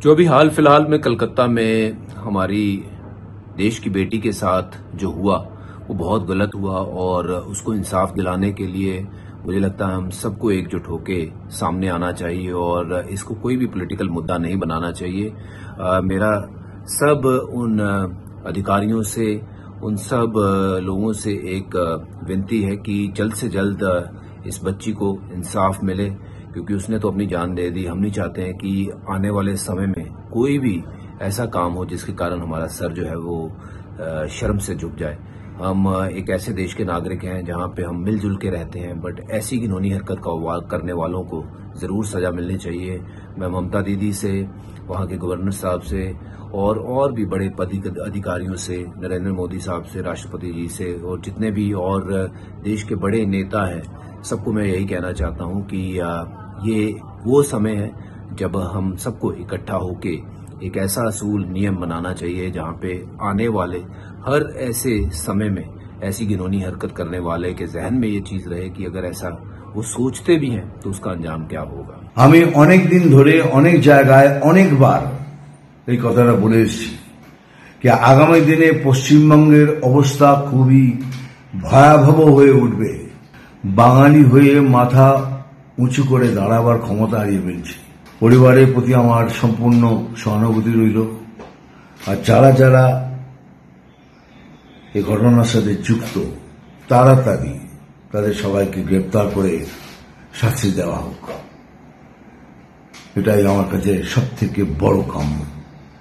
जो अभी हाल फिलहाल में कलकत्ता में हमारी देश की बेटी के साथ जो हुआ वो बहुत गलत हुआ और उसको इंसाफ दिलाने के लिए मुझे लगता है हम सबको एकजुट होके सामने आना चाहिए और इसको कोई भी पॉलिटिकल मुद्दा नहीं बनाना चाहिए। मेरा सब उन अधिकारियों से, उन सब लोगों से एक विनती है कि जल्द से जल्द इस बच्ची को इंसाफ मिले, क्योंकि उसने तो अपनी जान दे दी। हम नहीं चाहते हैं कि आने वाले समय में कोई भी ऐसा काम हो जिसके कारण हमारा सर जो है वो शर्म से झुक जाए। हम एक ऐसे देश के नागरिक हैं जहां पे हम मिलजुल के रहते हैं, बट ऐसी घिनौनी हरकत करने वालों को जरूर सजा मिलनी चाहिए। मैं ममता दीदी से, वहां के गवर्नर साहब से और भी बड़े अधिकारियों से, नरेंद्र मोदी साहब से, राष्ट्रपति जी से और जितने भी और देश के बड़े नेता हैं, सबको मैं यही कहना चाहता हूं कि ये वो समय है जब हम सबको इकट्ठा होके एक ऐसा असूल नियम बनाना चाहिए जहां पे आने वाले हर ऐसे समय में ऐसी घिनौनी हरकत करने वाले के जहन में ये चीज रहे कि अगर ऐसा वो सोचते भी हैं तो उसका अंजाम क्या होगा। আমি অনেক দিন ধরে অনেক জায়গায় অনেকবার এই কথাটা বলে এসেছি कि আগামী দিনে পশ্চিমবঙ্গের অবস্থা খুবই ভয়াবহ হয়ে উঠবে। বাঙালি হয়ে মাথা উঁচু করে দাঁড়াবার ক্ষমতা হারিয়ে ফেলছে। পরিবারের প্রতি আমার সম্পূর্ণ সহানুভূতি রইল। আর যারা যারা এই ঘটনার সাথে যুক্ত তাড়াতাড়ি তাদের সবাইকে গ্রেপ্তার করে শাস্তি দেওয়া হোক, এটাই আমার কাছে সবথেকে বড় কাম্য।